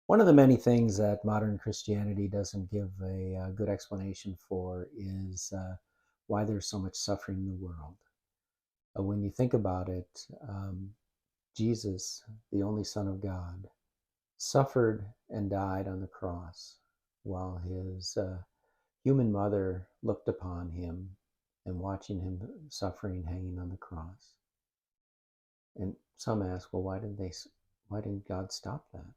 One of the many things that modern Christianity doesn't give a good explanation for is why there's so much suffering in the world. When you think about it, Jesus, the only Son of God, suffered and died on the cross while his human mother looked upon him and watching him suffering, hanging on the cross. And some ask, well, why didn't God stop that?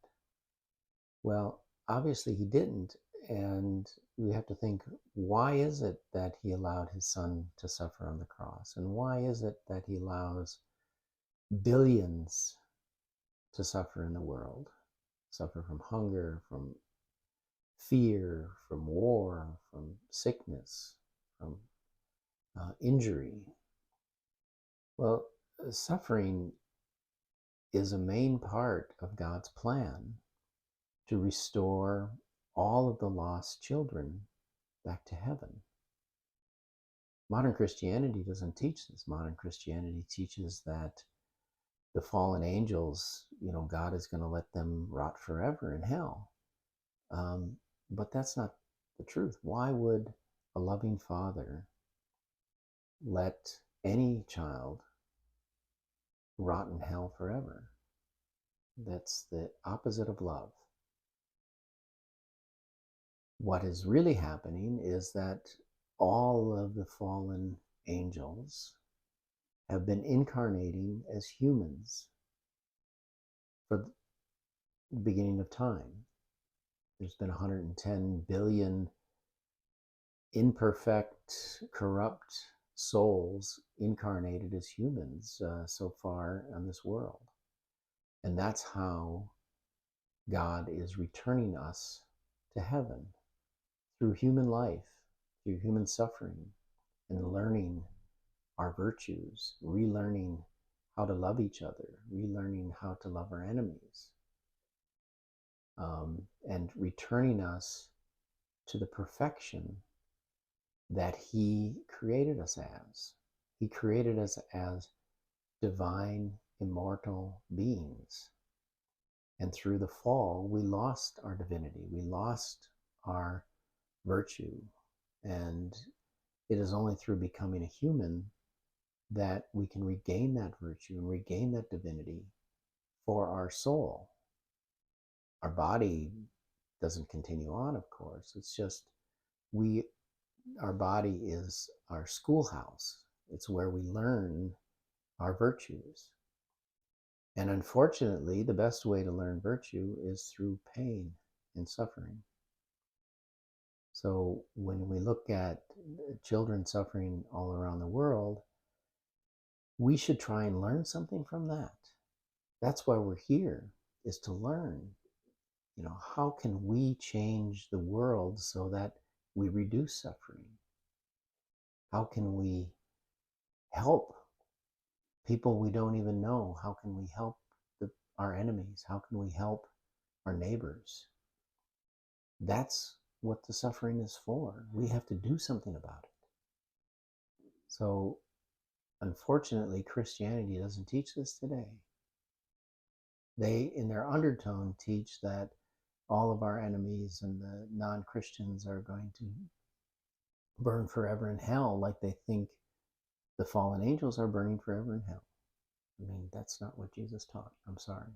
Well, obviously he didn't. And we have to think, why is it that he allowed his son to suffer on the cross? And why is it that he allows billions to suffer in the world? Suffer from hunger, from fear, from war, from sickness, from injury. Well, suffering is a main part of God's plan to restore all of the lost children back to heaven. Modern Christianity doesn't teach this. Modern Christianity teaches that the fallen angels, God is going to let them rot forever in hell. But that's not the truth. Why would a loving father let any child rot in hell forever? That's the opposite of love. What is really happening is that all of the fallen angels have been incarnating as humans for the beginning of time. There's been 110 billion imperfect, corrupt souls incarnated as humans so far on this world. And that's how God is returning us to heaven through human life, through human suffering, and learning our virtues, relearning how to love each other, relearning how to love our enemies, and returning us to the perfection that he created us as. He created us as divine, immortal beings. And through the fall, we lost our divinity. We lost our virtue. And it is only through becoming a human that we can regain that virtue and regain that divinity for our soul. Our body doesn't continue on, of course. It's just our body is our schoolhouse. It's where we learn our virtues. And unfortunately, the best way to learn virtue is through pain and suffering. So when we look at children suffering all around the world, we should try and learn something from that. That's why we're here, is to learn. How can we change the world so that we reduce suffering? How can we help people we don't even know? How can we help our enemies? How can we help our neighbors? That's what the suffering is for. We have to do something about it. So, unfortunately, Christianity doesn't teach this today. They, in their undertone, teach that all of our enemies and the non-Christians are going to burn forever in hell, like they think the fallen angels are burning forever in hell. I mean, that's not what Jesus taught. I'm sorry.